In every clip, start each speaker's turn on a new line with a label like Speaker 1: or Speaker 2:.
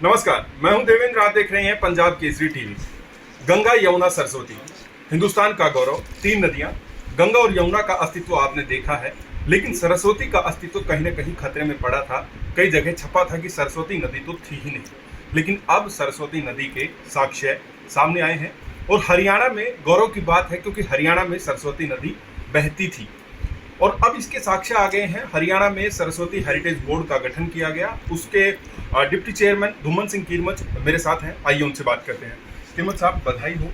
Speaker 1: नमस्कार, मैं हूं देवेंद्र। आप देख रहे हैं पंजाब केसरी टीवी। गंगा, यमुना, सरस्वती, हिंदुस्तान का गौरव, तीन नदियां। गंगा और यमुना का अस्तित्व आपने देखा है, लेकिन सरस्वती का अस्तित्व कहीं न कहीं खतरे में पड़ा था। कई जगह छपा था कि सरस्वती नदी तो थी ही नहीं, लेकिन अब सरस्वती नदी के साक्ष्य सामने आए हैं। और हरियाणा में गौरव की बात है, क्योंकि हरियाणा में सरस्वती नदी बहती थी और अब इसके साक्ष्य आ गए हैं। हरियाणा में सरस्वती हेरिटेज बोर्ड का गठन किया गया। उसके डिप्टी चेयरमैन धूमन सिंह कीरमच मेरे साथ हैं। आइए उनसे बात करते हैं। कीरमच साहब, बधाई हो,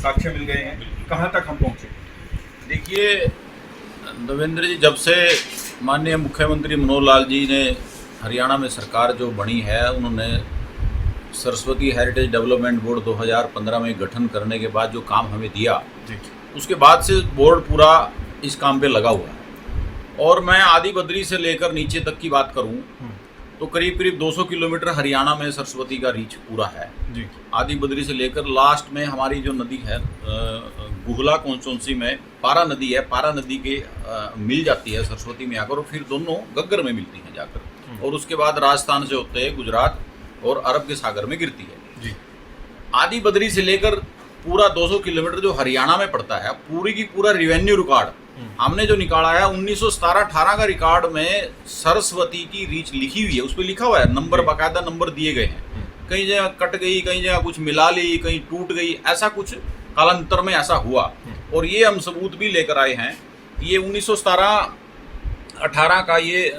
Speaker 1: साक्ष्य मिल गए हैं। कहाँ तक हम पहुँचे?
Speaker 2: देखिए देवेंद्र जी, जब से माननीय मुख्यमंत्री मनोहर लाल जी ने हरियाणा में सरकार जो बनी है, उन्होंने सरस्वती हेरिटेज डेवलपमेंट बोर्ड 2015 में गठन करने के बाद जो काम हमें दिया, उसके बाद से बोर्ड पूरा इस काम पे लगा हुआ है। और मैं आदि बद्री से लेकर नीचे तक की बात करूं तो करीब करीब 200 किलोमीटर हरियाणा में सरस्वती का रीच पूरा है जी। आदि बद्री से लेकर लास्ट में हमारी जो नदी है गुहला कॉन्स्टिट्यूंसी में पारा नदी है, पारा नदी के मिल जाती है सरस्वती में आकर, और फिर दोनों गग्गर में मिलती हैं जाकर, और उसके बाद राजस्थान से होते हैं गुजरात और अरब के सागर में गिरती है जी। आदि बद्री से लेकर पूरा 200 किलोमीटर जो हरियाणा में पड़ता है, पूरी की पूरा रिवेन्यू रिकॉर्ड हमने जो निकाला है 1917-18 का रिकॉर्ड में सरस्वती की रीच लिखी हुई है। उस पर लिखा हुआ है, नंबर बाकायदा नंबर दिए गए हैं। कई जगह कट गई, कई जगह कुछ मिला ली, कहीं टूट गई, ऐसा कुछ कालांतर में ऐसा हुआ। और ये हम सबूत भी लेकर आए हैं। ये 1917-18 का ये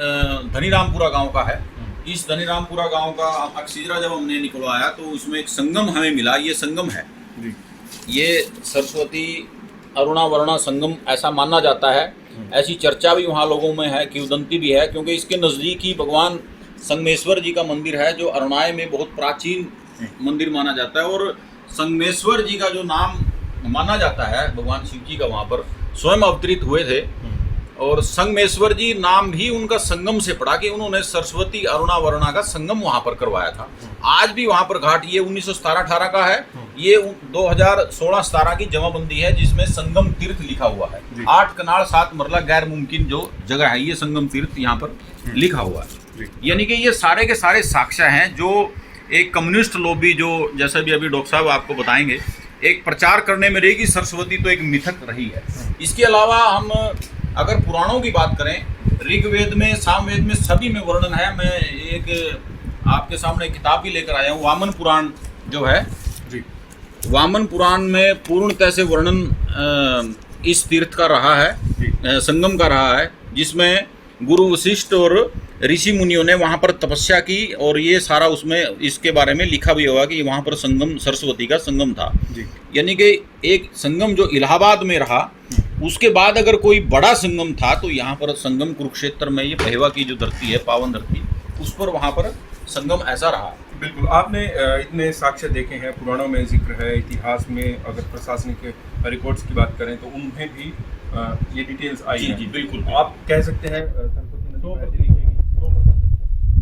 Speaker 2: धनीरामपुरा गांव का है। इस धनीरामपुरा गांव का अक्सीजरा जब हमने निकलवाया तो उसमें एक संगम हमें मिला। ये संगम है, ये सरस्वती अरुणा वरुणा संगम ऐसा माना जाता है। ऐसी चर्चा भी वहाँ लोगों में है, किंवदंती भी है, क्योंकि इसके नज़दीक ही भगवान संगमेश्वर जी का मंदिर है, जो अरुणाई में बहुत प्राचीन मंदिर माना जाता है। और संगमेश्वर जी का जो नाम माना जाता है, भगवान शिव जी का वहाँ पर स्वयं अवतरित हुए थे, और संगमेश्वर जी नाम भी उनका संगम से पड़ा कि उन्होंने सरस्वती अरुणा वरुणा का संगम वहाँ पर करवाया था। आज भी वहाँ पर घाट ये 1917-18 का है। ये 2016-17 की जमाबंदी है, जिसमें संगम तीर्थ लिखा हुआ है। 8 कनाल 7 मरला गैर मुमकिन जो जगह है, ये संगम तीर्थ यहाँ पर लिखा हुआ है। यानी कि ये सारे के सारे साक्ष्य हैं जो एक कम्युनिस्ट लॉबी, जो जैसे भी अभी डॉक्टर साहब आपको बताएंगे, एक प्रचार करने में रही कि सरस्वती तो एक मिथक रही है। इसके अलावा हम अगर पुराणों की बात करें, ऋग्वेद में, सामवेद में, सभी में वर्णन है। मैं एक आपके सामने एक किताब भी लेकर आया हूँ, वामन पुराण जो है जी। वामन पुराण में पूर्णतः से वर्णन इस तीर्थ का रहा है, संगम का रहा है, जिसमें गुरु वशिष्ठ और ऋषि मुनियों ने वहाँ पर तपस्या की, और ये सारा उसमें इसके बारे में लिखा भी होगा कि वहाँ पर संगम सरस्वती का संगम था। यानी कि एक संगम जो इलाहाबाद में रहा, उसके बाद अगर कोई बड़ा संगम था तो यहाँ पर संगम कुरुक्षेत्र में, ये पहेवा की जो धरती है, पावन धरती, उस पर वहाँ पर संगम ऐसा रहा।
Speaker 1: बिल्कुल, आपने इतने साक्ष्य देखे हैं, पुराणों में जिक्र है, इतिहास में अगर प्रशासनिक रिकॉर्ड्स की बात करें तो उनमें भी ये डिटेल्स आई हैं।
Speaker 2: जी बिल्कुल।
Speaker 1: आप कह सकते हैं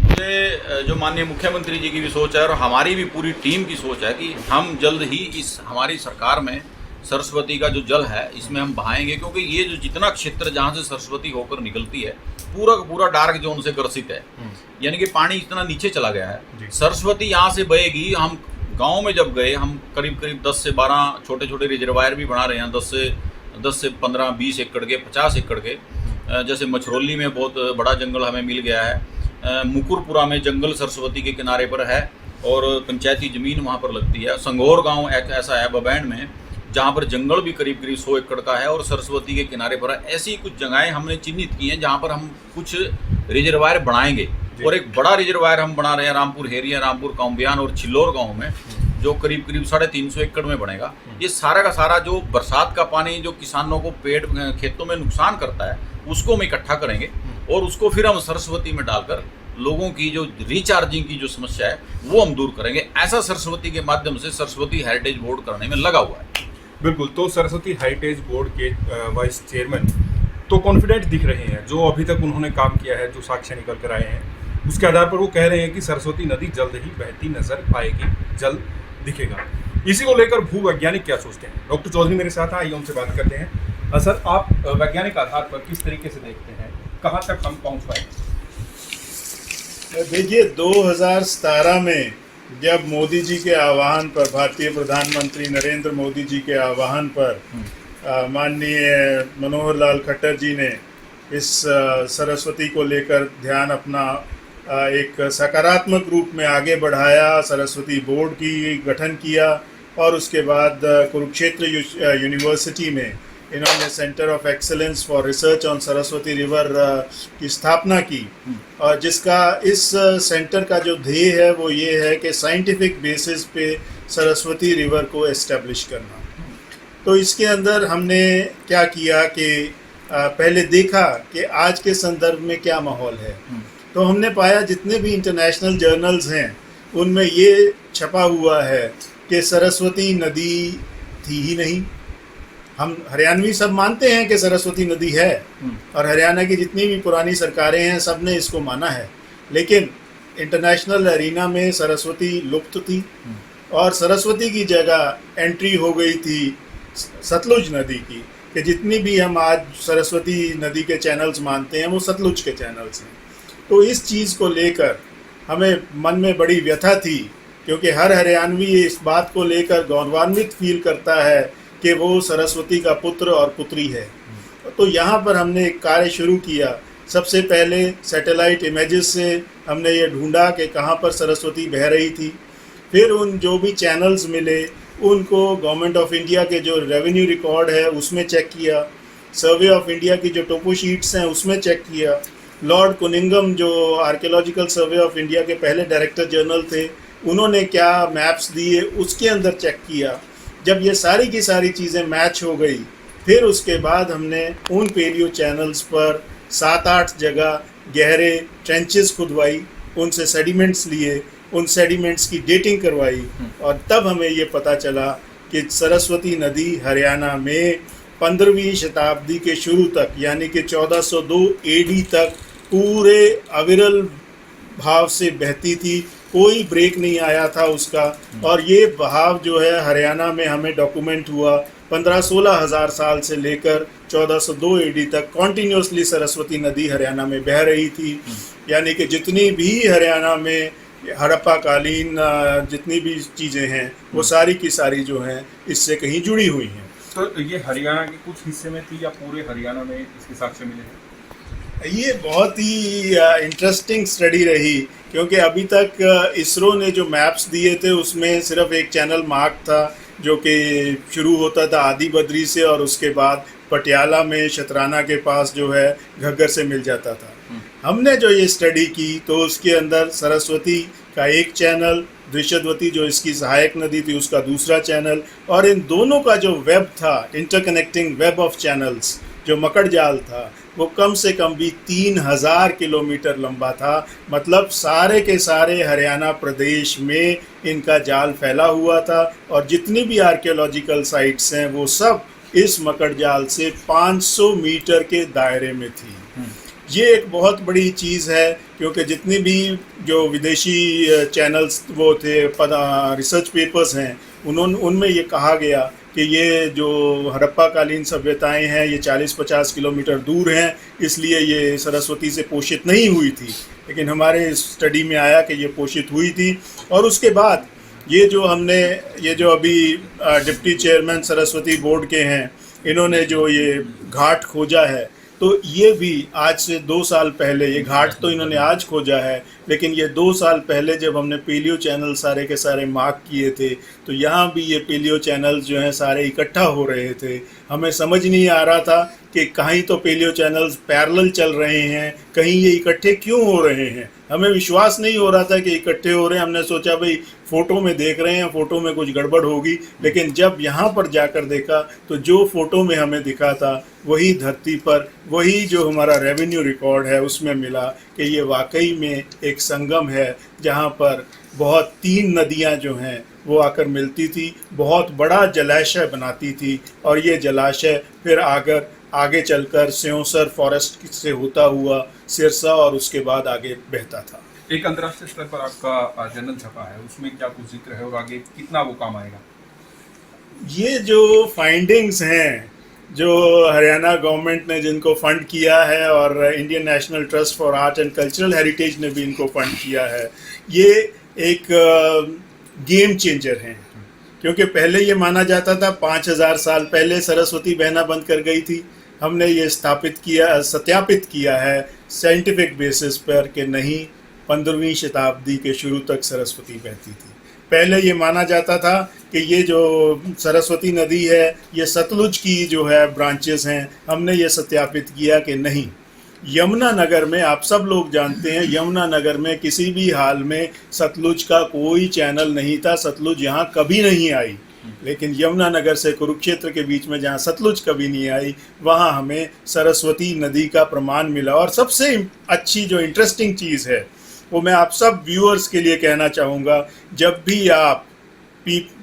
Speaker 2: मुझे जो माननीय मुख्यमंत्री जी की भी सोच है और हमारी भी पूरी टीम की सोच है कि हम जल्द ही इस हमारी सरकार में सरस्वती का जो जल है इसमें हम बहाएंगे, क्योंकि ये जो जितना क्षेत्र जहाँ से सरस्वती होकर निकलती है, पूरा का पूरा डार्क जोन से ग्रसित है। यानी कि पानी इतना नीचे चला गया है। सरस्वती यहाँ से बहेगी। हम गांव में जब गए, हम करीब करीब 10 से 12 छोटे छोटे रिजर्वायर भी बना रहे हैं, 10 से 15, 20 एकड़ के, 50 एकड़ के। जैसे मछरौली में बहुत बड़ा जंगल हमें मिल गया है, मुकुरपुरा में जंगल सरस्वती के किनारे पर है, और पंचायती ज़मीन वहाँ पर लगती है। संगोर गाँव एक ऐसा है बबैंड में, जहाँ पर जंगल भी करीब करीब 100 एकड़ का है और सरस्वती के किनारे पर है। ऐसी कुछ जगहें हमने चिन्हित की हैं जहाँ पर हम कुछ रिजर्वायर बनाएंगे। और एक बड़ा रिजर्वायर हम बना रहे हैं रामपुर हेरिया, रामपुर काउम्बियान और चिल्लोर गांव में, जो करीब करीब 350 एकड़ में बनेगा। ये सारा का सारा जो बरसात का पानी जो किसानों को खेतों में नुकसान करता है, उसको हम इकट्ठा करेंगे और उसको फिर हम सरस्वती में डालकर लोगों की जो रिचार्जिंग की जो समस्या है वो हम दूर करेंगे। ऐसा सरस्वती के माध्यम से सरस्वती हेरिटेज बोर्ड करने में लगा हुआ है।
Speaker 1: बिल्कुल, तो सरस्वती हेरिटेज बोर्ड के वाइस चेयरमैन तो कॉन्फिडेंट दिख रहे हैं, जो अभी तक उन्होंने काम किया है, जो साक्ष्य निकल कर आए हैं, उसके आधार पर वो कह रहे हैं कि सरस्वती नदी जल्द ही बहती नजर आएगी, जल्द दिखेगा। इसी को लेकर भू वैज्ञानिक क्या सोचते हैं? डॉक्टर चौधरी मेरे साथ आइए उनसे बात करते हैं। सर, आप वैज्ञानिक आधार पर किस तरीके से देखते हैं, कहाँ तक हम पहुँच पाएंगे?
Speaker 3: देखिए 2017 में जब मोदी जी के आह्वान पर, भारतीय प्रधानमंत्री नरेंद्र मोदी जी के आह्वान पर माननीय मनोहर लाल खट्टर जी ने इस सरस्वती को लेकर ध्यान अपना एक सकारात्मक रूप में आगे बढ़ाया, सरस्वती बोर्ड की गठन किया और उसके बाद कुरुक्षेत्र यूनिवर्सिटी में इन्होंने centre of excellence for research on Saraswati river की स्थापना की। और जिसका इस सेंटर का जो ध्येय है वो ये है कि साइंटिफिक बेसिस पे सरस्वती रिवर को एस्टेब्लिश करना। तो इसके अंदर हमने क्या किया कि पहले देखा कि आज के संदर्भ में क्या माहौल है। तो हमने पाया जितने भी इंटरनेशनल जर्नल्स हैं उनमें ये छपा हुआ है कि सरस्वती नदी थी ही नहीं। हम हरियाणवी सब मानते हैं कि सरस्वती नदी है और हरियाणा की जितनी भी पुरानी सरकारें हैं सब ने इसको माना है, लेकिन इंटरनेशनल अरीना में सरस्वती लुप्त थी और सरस्वती की जगह एंट्री हो गई थी सतलुज नदी की, कि जितनी भी हम आज सरस्वती नदी के चैनल्स मानते हैं वो सतलुज के चैनल्स हैं। तो इस चीज़ को लेकर हमें मन में बड़ी व्यथा थी, क्योंकि हर हरियाणवी इस बात को लेकर गौरवान्वित फील करता है कि वो सरस्वती का पुत्र और पुत्री है। तो यहाँ पर हमने एक कार्य शुरू किया। सबसे पहले सैटेलाइट इमेजेस से हमने ये ढूंढा कि कहाँ पर सरस्वती बह रही थी। फिर उन जो भी चैनल्स मिले उनको गवर्नमेंट ऑफ इंडिया के जो रेवेन्यू रिकॉर्ड है उसमें चेक किया, सर्वे ऑफ इंडिया की जो टोपो शीट्स हैं उसमें चेक किया, लॉर्ड कुनिंगम जो आर्कियोलॉजिकल सर्वे ऑफ इंडिया के पहले डायरेक्टर जनरल थे उन्होंने क्या मैप्स दिए उसके अंदर चेक किया। जब ये सारी की सारी चीज़ें मैच हो गई फिर उसके बाद हमने उन पेलियो चैनल्स पर 7-8 जगह गहरे ट्रेंचेस खुदवाई, उनसे सेडिमेंट्स लिए, उन सेडिमेंट्स की डेटिंग करवाई और तब हमें ये पता चला कि सरस्वती नदी हरियाणा में 15वीं शताब्दी के शुरू तक यानी कि 1402 एडी तक पूरे अविरल भाव से बहती थी, कोई ब्रेक नहीं आया था उसका। और ये बहाव जो है हरियाणा में हमें डॉक्यूमेंट हुआ 15-16 हज़ार साल से लेकर 1402 एडी तक कॉन्टीन्यूसली सरस्वती नदी हरियाणा में बह रही थी। यानी कि जितनी भी हरियाणा में हड़प्पा कालीन जितनी भी चीज़ें हैं वो सारी की सारी जो हैं इससे कहीं जुड़ी हुई हैं।
Speaker 1: तो ये हरियाणा के कुछ हिस्से में थी या पूरे हरियाणा में इसके साक्ष्य मिले हैं?
Speaker 3: ये बहुत ही इंटरेस्टिंग स्टडी रही, क्योंकि अभी तक इसरो ने जो मैप्स दिए थे उसमें सिर्फ एक चैनल मार्क था जो कि शुरू होता था आदि बद्री से और उसके बाद पटियाला में शतराना के पास जो है घग्गर से मिल जाता था। हमने जो ये स्टडी की तो उसके अंदर सरस्वती का एक चैनल, दृश्यवती जो इसकी सहायक नदी थी उसका दूसरा चैनल, और इन दोनों का जो वेब था, इंटरकनेक्टिंग वेब ऑफ चैनल्स, जो मकड़ जाल था, वो कम से कम भी 3000 किलोमीटर लंबा था। मतलब सारे के सारे हरियाणा प्रदेश में इनका जाल फैला हुआ था और जितनी भी आर्कियोलॉजिकल साइट्स हैं वो सब इस मकड़ जाल से 500 मीटर के दायरे में थी। ये एक बहुत बड़ी चीज़ है, क्योंकि जितनी भी जो विदेशी चैनल्स वो थे रिसर्च पेपर्स हैं उनमें ये कहा गया कि ये जो हड़प्पा कालीन सभ्यताएं हैं ये 40-50 किलोमीटर दूर हैं, इसलिए ये सरस्वती से पोषित नहीं हुई थी। लेकिन हमारे स्टडी में आया कि ये पोषित हुई थी। और उसके बाद ये जो अभी डिप्टी चेयरमैन सरस्वती बोर्ड के हैं, इन्होंने जो ये घाट खोजा है, तो ये भी आज से 2 साल पहले, ये घाट तो इन्होंने आज खोजा है, लेकिन ये 2 साल पहले जब हमने पेलियो चैनल सारे के सारे मार्क किए थे तो यहाँ भी ये पेलियो चैनल्स जो हैं सारे इकट्ठा हो रहे थे। हमें समझ नहीं आ रहा था कि कहीं तो पेलियो चैनल्स पैरेलल चल रहे हैं, कहीं ये इकट्ठे क्यों हो रहे हैं। हमें विश्वास नहीं हो रहा था कि इकट्ठे हो रहे हैं। हमने सोचा भाई फ़ोटो में देख रहे हैं, फ़ोटो में कुछ गड़बड़ होगी, लेकिन जब यहाँ पर जाकर देखा तो जो फ़ोटो में हमें दिखा था वही धरती पर, वही जो हमारा रेवेन्यू रिकॉर्ड है उसमें मिला कि ये वाकई में एक संगम है जहाँ पर बहुत 3 नदियाँ जो हैं वो आकर मिलती थी, बहुत बड़ा जलाशय बनाती थी और ये जलाशय फिर आगे चलकर स्योंसर फॉरेस्ट से होता हुआ सिरसा और उसके बाद आगे बहता था।
Speaker 1: एक अंतर्राष्ट्रीय स्तर पर आपका जर्नल छपा है, उसमें क्या कुछ जिक्र है और आगे कितना वो काम आएगा?
Speaker 3: ये जो फाइंडिंग्स हैं, जो हरियाणा गवर्नमेंट ने जिनको फंड किया है और Indian national trust for art and cultural heritage ने भी इनको फंड किया है, ये एक गेम चेंजर हैं, क्योंकि पहले ये माना जाता था 5000 साल पहले सरस्वती बहना बंद कर गई थी। हमने ये सत्यापित किया है साइंटिफिक बेसिस पर कि नहीं, 15वीं शताब्दी के शुरू तक सरस्वती बहती थी। पहले ये माना जाता था कि ये जो सरस्वती नदी है ये सतलुज की जो है ब्रांचेस हैं। हमने ये सत्यापित किया कि नहीं, यमुना नगर में, आप सब लोग जानते हैं, यमुना नगर में किसी भी हाल में सतलुज का कोई चैनल नहीं था। सतलुज यहाँ कभी नहीं आई, लेकिन यमुना नगर से कुरुक्षेत्र के बीच में जहाँ सतलुज कभी नहीं आई, वहाँ हमें सरस्वती नदी का प्रमाण मिला। और सबसे अच्छी जो इंटरेस्टिंग चीज़ है वो मैं आप सब व्यूअर्स के लिए कहना चाहूँगा, जब भी आप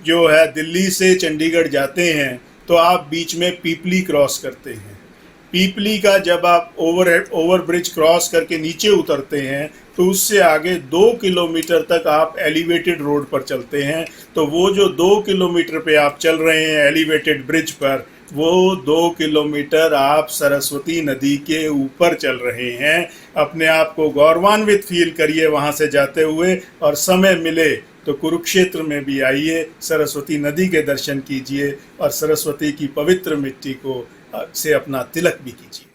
Speaker 3: जो है दिल्ली से चंडीगढ़ जाते हैं तो आप बीच में पीपली क्रॉस करते हैं। पीपली का जब आप ओवर ब्रिज क्रॉस करके नीचे उतरते हैं तो उससे आगे 2 किलोमीटर तक आप एलिवेटेड रोड पर चलते हैं। तो वो जो 2 किलोमीटर पे आप चल रहे हैं एलिवेटेड ब्रिज पर, वो 2 किलोमीटर आप सरस्वती नदी के ऊपर चल रहे हैं। अपने आप को गौरवान्वित फील करिए वहाँ से जाते हुए, और समय मिले तो कुरुक्षेत्र में भी आइए, सरस्वती नदी के दर्शन कीजिए और सरस्वती की पवित्र मिट्टी को से अपना तिलक भी कीजिए।